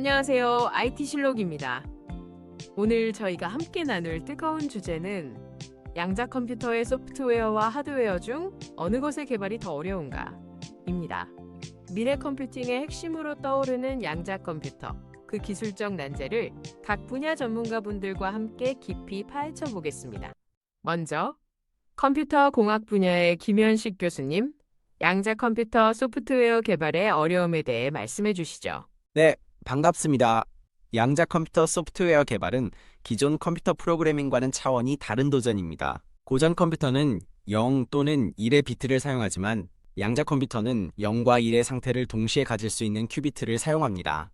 안녕하세요. IT 실록입니다. 오늘 저희가 함께 나눌 뜨거운 주제는 양자 컴퓨터의 소프트웨어와 하드웨어 중 어느 것의 개발이 더 어려운가? 입니다. 미래 컴퓨팅의 핵심으로 떠오르는 양자 컴퓨터, 그 기술적 난제를 각 분야 전문가분들과 함께 깊이 파헤쳐 보겠습니다. 먼저 컴퓨터 공학 분야의 김현식 교수님, 양자 컴퓨터 소프트웨어 개발의 어려움에 대해 말씀해 주시죠. 네, 반갑습니다. 양자 컴퓨터 소프트웨어 개발은 기존 컴퓨터 프로그래밍과는 차원이 다른 도전입니다. 고전 컴퓨터는 0 또는 1의 비트를 사용하지만 양자 컴퓨터는 0과 1의 상태를 동시에 가질 수 있는 큐비트를 사용합니다.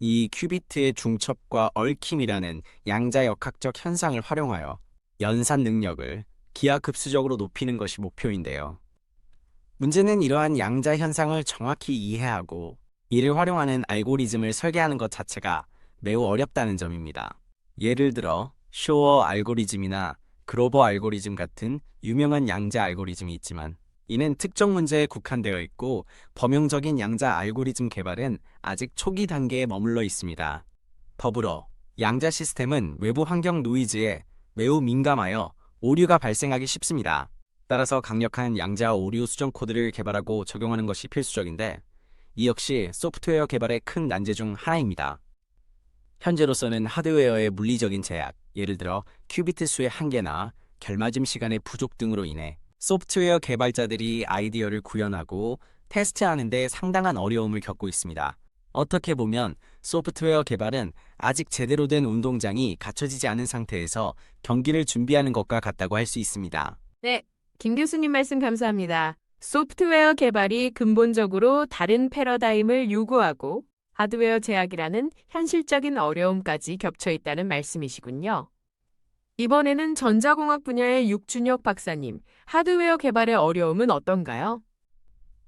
이 큐비트의 중첩과 얽힘이라는 양자 역학적 현상을 활용하여 연산 능력을 기하급수적으로 높이는 것이 목표인데요. 문제는 이러한 양자 현상을 정확히 이해하고 이를 활용하는 알고리즘을 설계하는 것 자체가 매우 어렵다는 점입니다. 예를 들어 쇼어 알고리즘이나 그로버 알고리즘 같은 유명한 양자 알고리즘이 있지만 이는 특정 문제에 국한되어 있고 범용적인 양자 알고리즘 개발은 아직 초기 단계에 머물러 있습니다. 더불어 양자 시스템은 외부 환경 노이즈에 매우 민감하여 오류가 발생하기 쉽습니다. 따라서 강력한 양자 오류 수정 코드를 개발하고 적용하는 것이 필수적인데 이 역시 소프트웨어 개발의 큰 난제 중 하나입니다. 현재로서는 하드웨어의 물리적인 제약, 예를 들어 큐비트 수의 한계나 결맞음 시간의 부족 등으로 인해 소프트웨어 개발자들이 아이디어를 구현하고 테스트하는 데 상당한 어려움을 겪고 있습니다. 어떻게 보면 소프트웨어 개발은 아직 제대로 된 운동장이 갖춰지지 않은 상태에서 경기를 준비하는 것과 같다고 할 수 있습니다. 네, 김 교수님 말씀 감사합니다. 소프트웨어 개발이 근본적으로 다른 패러다임을 요구하고 하드웨어 제약이라는 현실적인 어려움까지 겹쳐 있다는 말씀이시군요. 이번에는 전자공학 분야의 육준혁 박사님, 하드웨어 개발의 어려움은 어떤가요?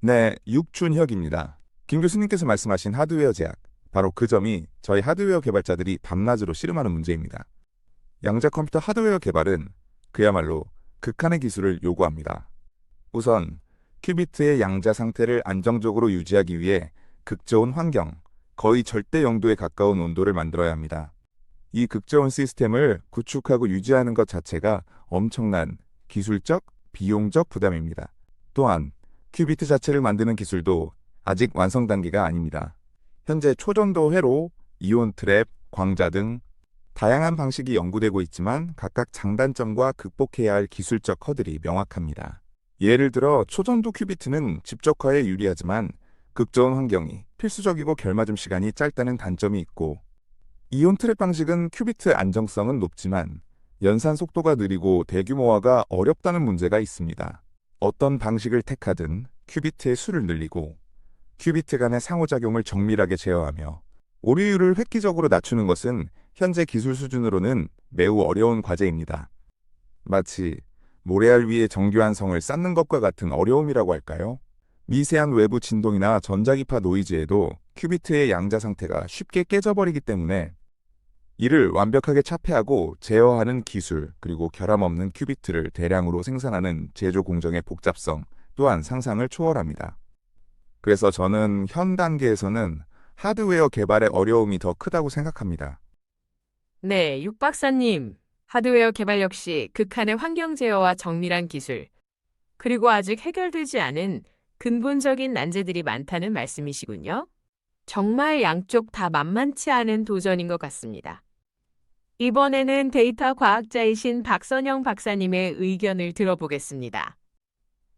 네, 육준혁입니다. 김 교수님께서 말씀하신 하드웨어 제약, 바로 그 점이 저희 하드웨어 개발자들이 밤낮으로 씨름하는 문제입니다. 양자 컴퓨터 하드웨어 개발은 그야말로 극한의 기술을 요구합니다. 우선 큐비트의 양자 상태를 안정적으로 유지하기 위해 극저온 환경, 거의 절대 영도에 가까운 온도를 만들어야 합니다. 이 극저온 시스템을 구축하고 유지하는 것 자체가 엄청난 기술적, 비용적 부담입니다. 또한 큐비트 자체를 만드는 기술도 아직 완성 단계가 아닙니다. 현재 초전도 회로, 이온 트랩, 광자 등 다양한 방식이 연구되고 있지만 각각 장단점과 극복해야 할 기술적 허들이 명확합니다. 예를 들어 초전도 큐비트는 집적화에 유리하지만 극저온 환경이 필수적이고 결맞음 시간이 짧다는 단점이 있고, 이온 트랩 방식은 큐비트 안정성은 높지만 연산 속도가 느리고 대규모화가 어렵다는 문제가 있습니다. 어떤 방식을 택하든 큐비트의 수를 늘리고 큐비트 간의 상호작용을 정밀하게 제어하며 오류율을 획기적으로 낮추는 것은 현재 기술 수준으로는 매우 어려운 과제입니다. 마치 모래알 위에 정교한 성을 쌓는 것과 같은 어려움이라고 할까요? 미세한 외부 진동이나 전자기파 노이즈에도 큐비트의 양자 상태가 쉽게 깨져버리기 때문에 이를 완벽하게 차폐하고 제어하는 기술, 그리고 결함 없는 큐비트를 대량으로 생산하는 제조 공정의 복잡성 또한 상상을 초월합니다. 그래서 저는 현 단계에서는 하드웨어 개발의 어려움이 더 크다고 생각합니다. 네, 육 박사님. 하드웨어 개발 역시 극한의 환경 제어와 정밀한 기술, 그리고 아직 해결되지 않은 근본적인 난제들이 많다는 말씀이시군요. 정말 양쪽 다 만만치 않은 도전인 것 같습니다. 이번에는 데이터 과학자이신 박선영 박사님의 의견을 들어보겠습니다.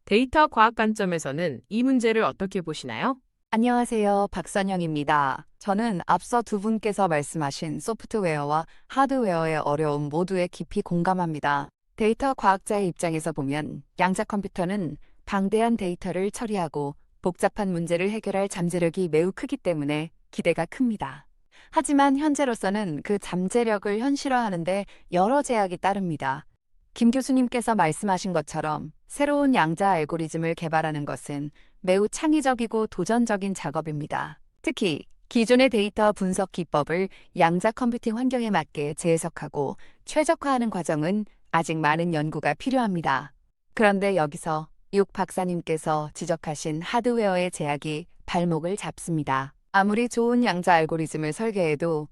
데이터 과학 관점에서는 이 문제를 어떻게 보시나요? 안녕하세요. 박선영입니다. 저는 앞서 두 분께서 말씀하신 소프트웨어와 하드웨어의 어려움 모두에 깊이 공감합니다. 데이터 과학자의 입장에서 보면 양자 컴퓨터는 방대한 데이터를 처리하고 복잡한 문제를 해결할 잠재력이 매우 크기 때문에 기대가 큽니다. 하지만 현재로서는 그 잠재력을 현실화하는 데 여러 제약이 따릅니다. 김 교수님께서 말씀하신 것처럼 새로운 양자 알고리즘을 개발하는 것은 매우 창의적이고 도전적인 작업입니다. 특히 기존의 데이터 분석 기법을 양자 컴퓨팅 환경에 맞게 재해석하고 최적화하는 과정은 아직 많은 연구가 필요합니다. 그런데 여기서 육 박사님께서 지적하신 하드웨어의 제약이 발목을 잡습니다. 아무리 좋은 양자 알고리즘을 설계해도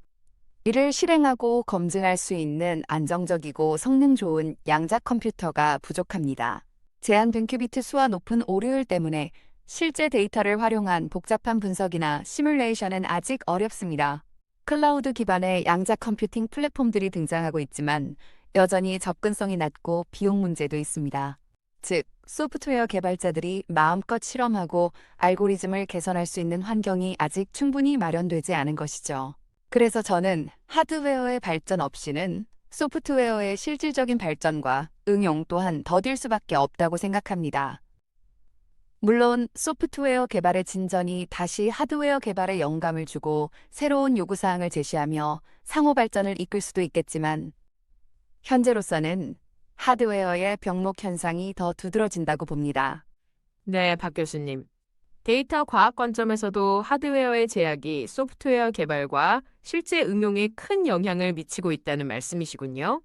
이를 실행하고 검증할 수 있는 안정적이고 성능 좋은 양자 컴퓨터가 부족합니다. 제한된 큐비트 수와 높은 오류율 때문에 실제 데이터를 활용한 복잡한 분석이나 시뮬레이션은 아직 어렵습니다. 클라우드 기반의 양자 컴퓨팅 플랫폼들이 등장하고 있지만 여전히 접근성이 낮고 비용 문제도 있습니다. 즉, 소프트웨어 개발자들이 마음껏 실험하고 알고리즘을 개선할 수 있는 환경이 아직 충분히 마련되지 않은 것이죠. 그래서 저는 하드웨어의 발전 없이는 소프트웨어의 실질적인 발전과 응용 또한 더딜 수밖에 없다고 생각합니다. 물론 소프트웨어 개발의 진전이 다시 하드웨어 개발에 영감을 주고 새로운 요구사항을 제시하며 상호 발전을 이끌 수도 있겠지만 현재로서는 하드웨어의 병목 현상이 더 두드러진다고 봅니다. 네, 박 교수님. 데이터 과학 관점에서도 하드웨어의 제약이 소프트웨어 개발과 실제 응용에 큰 영향을 미치고 있다는 말씀이시군요.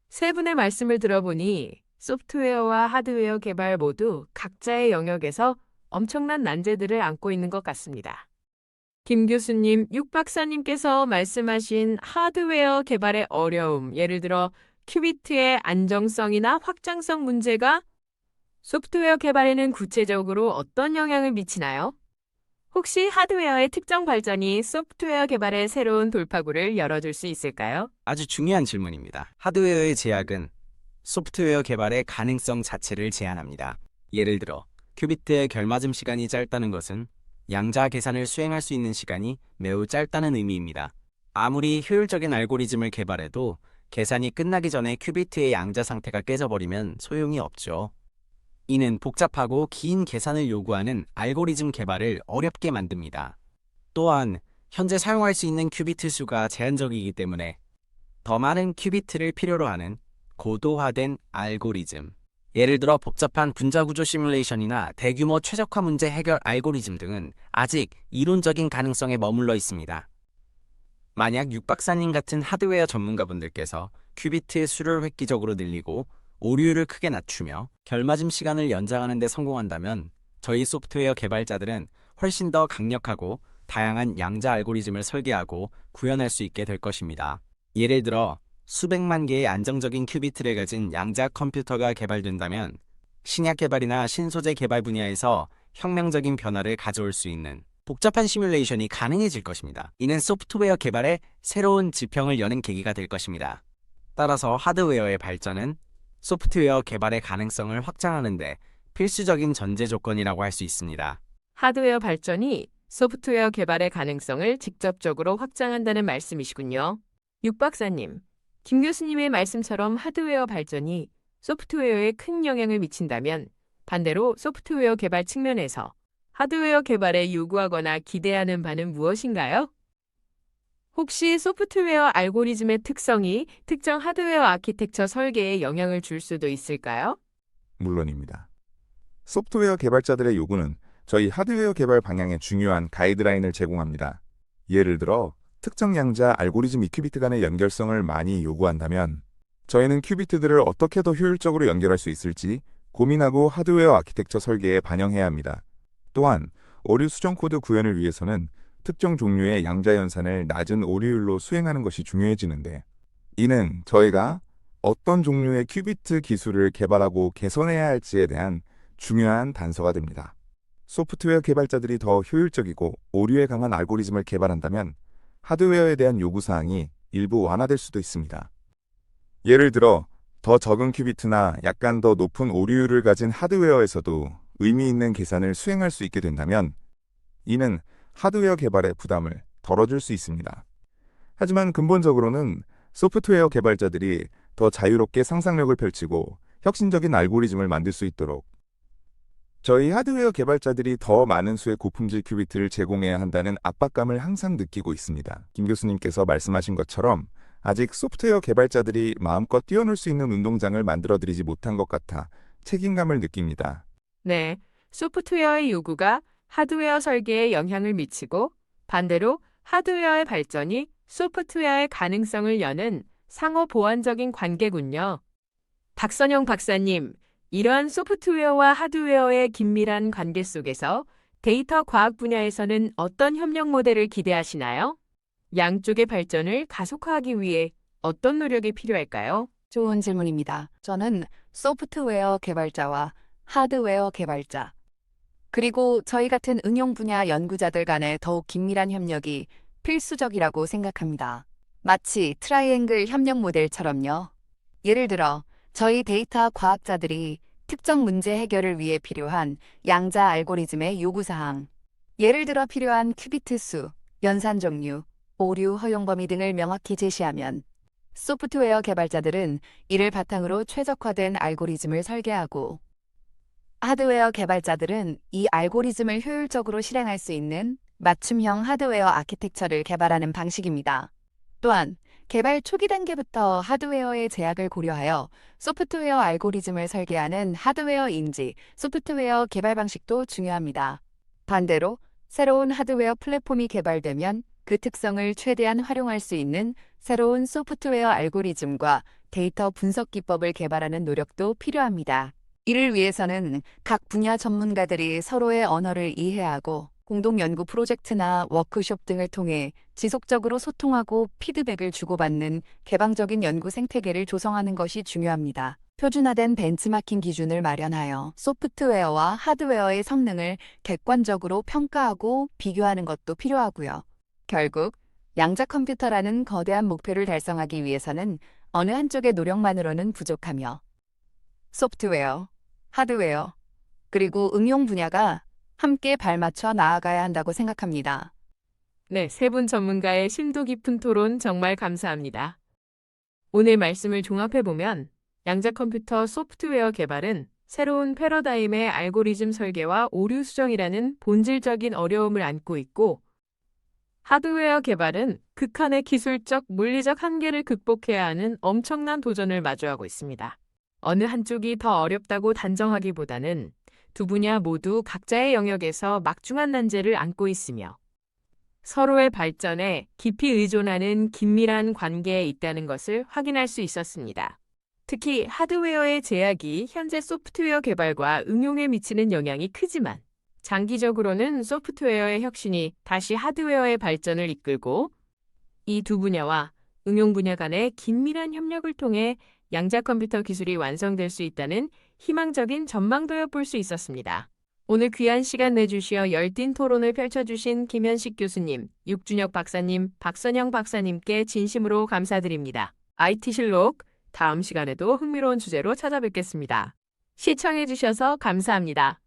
세 분의 말씀을 들어보니 소프트웨어와 하드웨어 개발 모두 각자의 영역에서 엄청난 난제들을 안고 있는 것 같습니다. 김 교수님, 육 박사님께서 말씀하신 하드웨어 개발의 어려움, 예를 들어 큐비트의 안정성이나 확장성 문제가 소프트웨어 개발에는 구체적으로 어떤 영향을 미치나요? 혹시 하드웨어의 특정 발전이 소프트웨어 개발의 새로운 돌파구를 열어줄 수 있을까요? 아주 중요한 질문입니다. 하드웨어의 제약은 소프트웨어 개발의 가능성 자체를 제한합니다. 예를 들어 큐비트의 결맞음 시간이 짧다는 것은 양자 계산을 수행할 수 있는 시간이 매우 짧다는 의미입니다. 아무리 효율적인 알고리즘을 개발해도 계산이 끝나기 전에 큐비트의 양자 상태가 깨져버리면 소용이 없죠. 이는 복잡하고 긴 계산을 요구하는 알고리즘 개발을 어렵게 만듭니다. 또한 현재 사용할 수 있는 큐비트 수가 제한적이기 때문에 더 많은 큐비트를 필요로 하는 고도화된 알고리즘, 예를 들어 복잡한 분자구조 시뮬레이션이나 대규모 최적화 문제 해결 알고리즘 등은 아직 이론적인 가능성에 머물러 있습니다. 만약 육 박사님 같은 하드웨어 전문가분들께서 큐비트의 수를 획기적으로 늘리고 오류율을 크게 낮추며 결맞음 시간을 연장하는 데 성공한다면 저희 소프트웨어 개발자들은 훨씬 더 강력하고 다양한 양자 알고리즘을 설계하고 구현할 수 있게 될 것입니다. 예를 들어 수백만 개의 안정적인 큐비트를 가진 양자 컴퓨터가 개발된다면 신약 개발이나 신소재 개발 분야에서 혁명적인 변화를 가져올 수 있는 복잡한 시뮬레이션이 가능해질 것입니다. 이는 소프트웨어 개발의 새로운 지평을 여는 계기가 될 것입니다. 따라서 하드웨어의 발전은 소프트웨어 개발의 가능성을 확장하는 데 필수적인 전제 조건이라고 할 수 있습니다. 하드웨어 발전이 소프트웨어 개발의 가능성을 직접적으로 확장한다는 말씀이시군요. 육 박사님, 김 교수님의 말씀처럼 하드웨어 발전이 소프트웨어에 큰 영향을 미친다면 반대로 소프트웨어 개발 측면에서 하드웨어 개발에 요구하거나 기대하는 바는 무엇인가요? 혹시 소프트웨어 알고리즘의 특성이 특정 하드웨어 아키텍처 설계에 영향을 줄 수도 있을까요? 물론입니다. 소프트웨어 개발자들의 요구는 저희 하드웨어 개발 방향에 중요한 가이드라인을 제공합니다. 예를 들어 특정 양자 알고리즘 2큐비트 간의 연결성을 많이 요구한다면 저희는 큐비트들을 어떻게 더 효율적으로 연결할 수 있을지 고민하고 하드웨어 아키텍처 설계에 반영해야 합니다. 또한 오류 수정 코드 구현을 위해서는 특정 종류의 양자 연산을 낮은 오류율로 수행하는 것이 중요해지는데 이는 저희가 어떤 종류의 큐비트 기술을 개발하고 개선해야 할지에 대한 중요한 단서가 됩니다. 소프트웨어 개발자들이 더 효율적이고 오류에 강한 알고리즘을 개발한다면 하드웨어에 대한 요구사항이 일부 완화될 수도 있습니다. 예를 들어 더 적은 큐비트나 약간 더 높은 오류율을 가진 하드웨어에서도 의미 있는 계산을 수행할 수 있게 된다면 이는 하드웨어 개발의 부담을 덜어줄 수 있습니다. 하지만 근본적으로는 소프트웨어 개발자들이 더 자유롭게 상상력을 펼치고 혁신적인 알고리즘을 만들 수 있도록 저희 하드웨어 개발자들이 더 많은 수의 고품질 큐비트를 제공해야 한다는 압박감을 항상 느끼고 있습니다. 김 교수님께서 말씀하신 것처럼 아직 소프트웨어 개발자들이 마음껏 뛰어놀 수 있는 운동장을 만들어드리지 못한 것 같아 책임감을 느낍니다. 네, 소프트웨어의 요구가 하드웨어 설계에 영향을 미치고 반대로 하드웨어의 발전이 소프트웨어의 가능성을 여는 상호 보완적인 관계군요. 박선영 박사님, 이러한 소프트웨어와 하드웨어의 긴밀한 관계 속에서 데이터 과학 분야에서는 어떤 협력 모델을 기대하시나요? 양쪽의 발전을 가속화하기 위해 어떤 노력이 필요할까요? 좋은 질문입니다. 저는 소프트웨어 개발자와 하드웨어 개발자, 그리고 저희 같은 응용 분야 연구자들 간의 더욱 긴밀한 협력이 필수적이라고 생각합니다. 마치 트라이앵글 협력 모델처럼요. 예를 들어, 저희 데이터 과학자들이 특정 문제 해결을 위해 필요한 양자 알고리즘의 요구사항, 예를 들어 필요한 큐비트 수, 연산 종류, 오류 허용 범위 등을 명확히 제시하면 소프트웨어 개발자들은 이를 바탕으로 최적화된 알고리즘을 설계하고 하드웨어 개발자들은 이 알고리즘을 효율적으로 실행할 수 있는 맞춤형 하드웨어 아키텍처를 개발하는 방식입니다. 또한 개발 초기 단계부터 하드웨어의 제약을 고려하여 소프트웨어 알고리즘을 설계하는 하드웨어 인지, 소프트웨어 개발 방식도 중요합니다. 반대로 새로운 하드웨어 플랫폼이 개발되면 그 특성을 최대한 활용할 수 있는 새로운 소프트웨어 알고리즘과 데이터 분석 기법을 개발하는 노력도 필요합니다. 이를 위해서는 각 분야 전문가들이 서로의 언어를 이해하고 공동 연구 프로젝트나 워크숍 등을 통해 지속적으로 소통하고 피드백을 주고받는 개방적인 연구 생태계를 조성하는 것이 중요합니다. 표준화된 벤치마킹 기준을 마련하여 소프트웨어와 하드웨어의 성능을 객관적으로 평가하고 비교하는 것도 필요하고요. 결국 양자 컴퓨터라는 거대한 목표를 달성하기 위해서는 어느 한쪽의 노력만으로는 부족하며 소프트웨어, 하드웨어, 그리고 응용 분야가 함께 발맞춰 나아가야 한다고 생각합니다. 네, 세 분 전문가의 심도 깊은 토론 정말 감사합니다. 오늘 말씀을 종합해보면 양자 컴퓨터 소프트웨어 개발은 새로운 패러다임의 알고리즘 설계와 오류 수정이라는 본질적인 어려움을 안고 있고, 하드웨어 개발은 극한의 기술적, 물리적 한계를 극복해야 하는 엄청난 도전을 마주하고 있습니다. 어느 한쪽이 더 어렵다고 단정하기보다는 두 분야 모두 각자의 영역에서 막중한 난제를 안고 있으며 서로의 발전에 깊이 의존하는 긴밀한 관계에 있다는 것을 확인할 수 있었습니다. 특히 하드웨어의 제약이 현재 소프트웨어 개발과 응용에 미치는 영향이 크지만 장기적으로는 소프트웨어의 혁신이 다시 하드웨어의 발전을 이끌고 이 두 분야와 응용 분야 간의 긴밀한 협력을 통해 양자 컴퓨터 기술이 완성될 수 있다는 희망적인 전망도 볼 수 있었습니다. 오늘 귀한 시간 내주시어 열띤 토론을 펼쳐주신 김현식 교수님, 육준혁 박사님, 박선영 박사님께 진심으로 감사드립니다. IT실록 다음 시간에도 흥미로운 주제로 찾아뵙겠습니다. 시청해주셔서 감사합니다.